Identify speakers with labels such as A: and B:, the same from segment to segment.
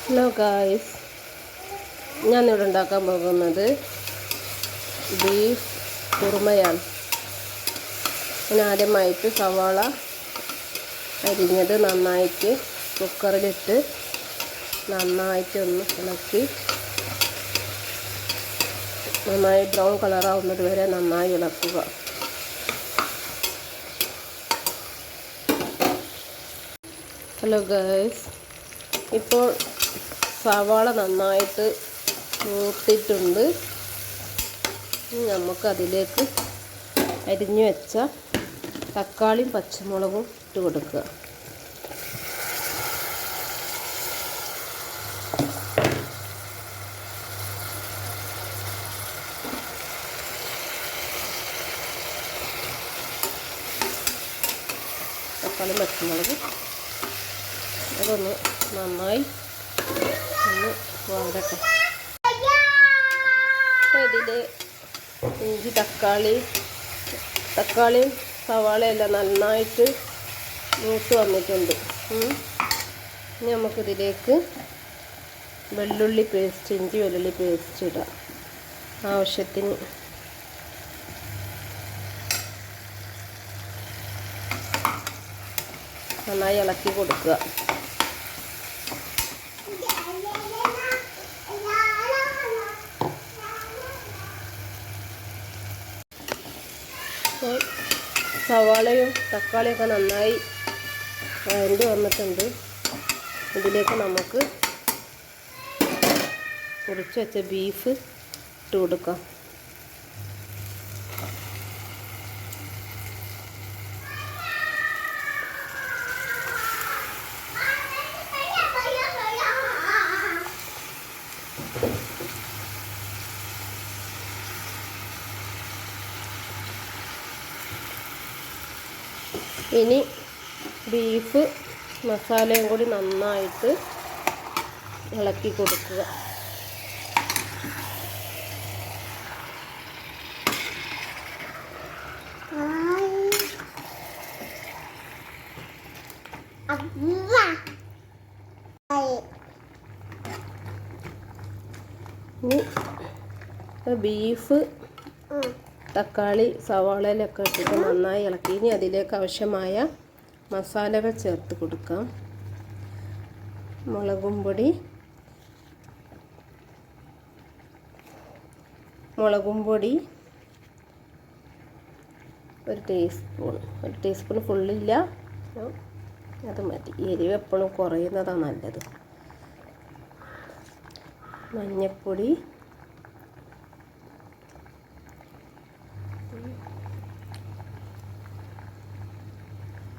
A: Hello guys, ഞാനിവിടെ ഉണ്ടാക്കാൻ പോകുന്നത് ബീഫ് കുറുമയാണ്. ഞാൻ ആദ്യമായിട്ട് സവാള അരിഞ്ഞത് നന്നായിട്ട് കുക്കറിലിട്ട് നന്നായിട്ടൊന്ന് ഇളക്കി നന്നായി ബ്രൗൺ കളറാവുന്നത് വരെ നന്നായി ഇളക്കുക. ഹലോ ഗായ്സ്, ഇപ്പോൾ സവാള നന്നായിട്ട് മൂത്തിട്ടുണ്ട്. നമുക്കതിലേക്ക് അരിഞ്ഞു വെച്ച തക്കാളിയും പച്ചമുളകും ഇട്ട് കൊടുക്കുക. തക്കാളിയും പച്ചമുളകും അതൊന്ന് നന്നായി ഒന്ന് വഴട്ടെ. അപ്പോൾ ഇതിൽ ഇഞ്ചി തക്കാളിയും സവാളയെല്ലാം നന്നായിട്ട് മൂത്ത് വന്നിട്ടുണ്ട്. ഇനി നമുക്കിതിലേക്ക് ഇഞ്ചി വെള്ളുള്ളി പേസ്റ്റ് ഇടാം ആവശ്യത്തിന്. നന്നായി ഇളക്കി കൊടുക്കുക. സവാളയും തക്കാളിയൊക്കെ നന്നായി വഴണ്ടി വന്നിട്ടുണ്ട്. ഇതിലേക്ക് നമുക്ക് പൊടിച്ച് വെച്ച ബീഫ് ഇട്ട് കൊടുക്കാം. ഇനി ബീഫ് മസാലയും കൂടി നന്നായിട്ട് ഇളക്കി കൊടുക്കുക. ഇനി ബീഫ് തക്കാളി സവാളയിലൊക്കെ ഇട്ടിട്ട് നന്നായി ഇളക്കി ഇനി അതിലേക്ക് ആവശ്യമായ മസാലകൾ ചേർത്ത് കൊടുക്കാം. മുളകും പൊടി ഒരു ടീസ്പൂൺ ഫുള്ളില്ല, അത് മതി. എരിവ് എപ്പോഴും കുറയുന്നതാണ് നല്ലത്. മഞ്ഞൾപ്പൊടി,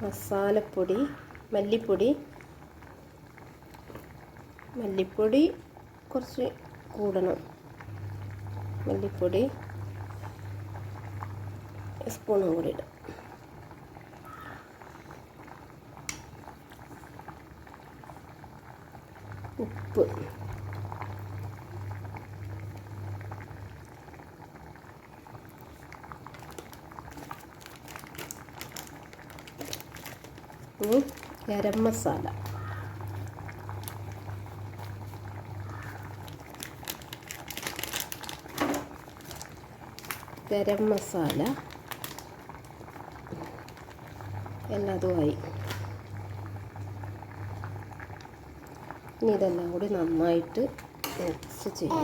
A: മസാലപ്പൊടി, മല്ലിപ്പൊടി കുറച്ച് കൂടണം. മല്ലിപ്പൊടി സ്പൂണും കൂടി ഇടാം. ഉപ്പ്, ഗരം മസാല, എല്ലാതുമായി. ഇനി ഇതെല്ലാം കൂടി നന്നായിട്ട് മിക്സ് ചെയ്യുക.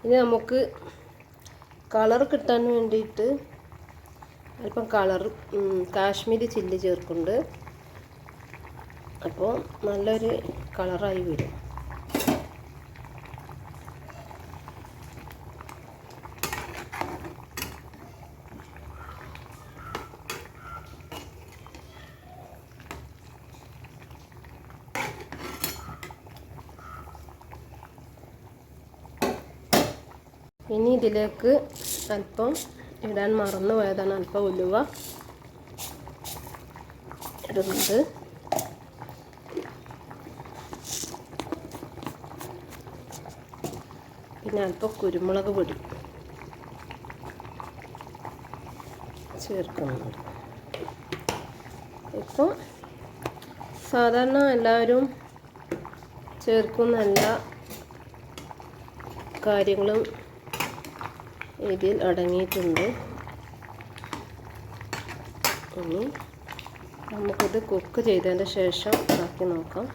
A: ഇനി നമുക്ക് കളർ കിട്ടാൻ വേണ്ടിയിട്ട് അല്പം കാശ്മീരി ചില്ലി ചേർക്കുന്നുണ്ട്. അപ്പോൾ നല്ലൊരു കളറായി വരും. ഇനി ഇതിലേക്ക് അല്പം ഇടാൻ മറന്നു പോയതാണ്, അല്പം ഉലുവ ഇടുന്നുണ്ട്. പിന്നെ അല്പം കുരുമുളക് പൊടി ചേർക്കുന്നുണ്ട്. ഇപ്പോൾ സാധാരണ എല്ലാവരും ചേർക്കുന്ന എല്ലാ കാര്യങ്ങളും ഇതിൽ അടങ്ങിയിട്ടുണ്ട്. ഇനി നമുക്കിത് കുക്ക് ചെയ്തതിൻ്റെ ശേഷം ആക്കി നോക്കാം.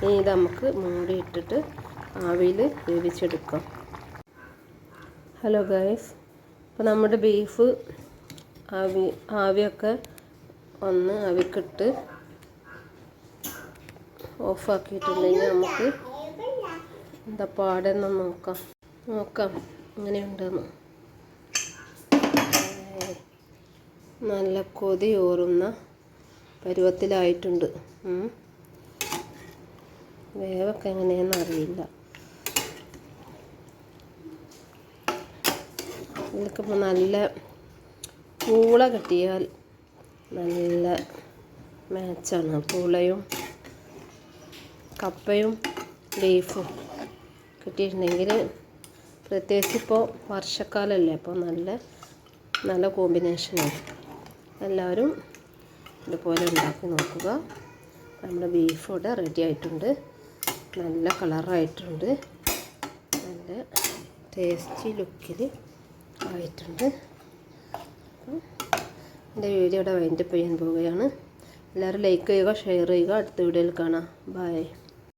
A: ഇനി ഇത് നമുക്ക് മൂടിയിട്ടിട്ട് ആവിയിൽ വേവിച്ചെടുക്കാം. ഹലോ ഗൈസ്, അപ്പോൾ നമ്മുടെ ബീഫ് ആവിയൊക്കെ ഒന്ന് ആവിക്കിട്ട് ഓഫാക്കിയിട്ടുണ്ടെങ്കിൽ നമുക്ക് എന്താ പാടെന്ന് നോക്കാം എങ്ങനെയുണ്ടെന്ന്. നല്ല കൊതിയൂറുന്ന പരുവത്തിലായിട്ടുണ്ട്. വേവൊക്കെ എങ്ങനെയാണെന്ന് അറിയില്ല. ഇതിലേക്കിപ്പോൾ നല്ല പൂള കിട്ടിയാൽ നല്ല മാച്ചാണ്. പൂളയും കപ്പയും ബീഫും കിട്ടിയിട്ടുണ്ടെങ്കിൽ, പ്രത്യേകിച്ച് ഇപ്പോൾ വർഷക്കാലമല്ലേ, അപ്പോൾ നല്ല കോമ്പിനേഷനാണ്. എല്ലാവരും ഇതുപോലെ ഉണ്ടാക്കി നോക്കുക. നമ്മുടെ ബീഫ് ഇവിടെ റെഡി ആയിട്ടുണ്ട്. നല്ല കളറായിട്ടുണ്ട്. നല്ല ടേസ്റ്റി ലുക്കിൽ ആയിട്ടുണ്ട്. എൻ്റെ വീഡിയോ ഇവിടെ വൈൻഡപ്പ് ചെയ്യാൻ പോവുകയാണ്. എല്ലാവരും ലൈക്ക് ചെയ്യുക, ഷെയർ ചെയ്യുക. അടുത്ത വീഡിയോയിൽ കാണാം. ബൈ.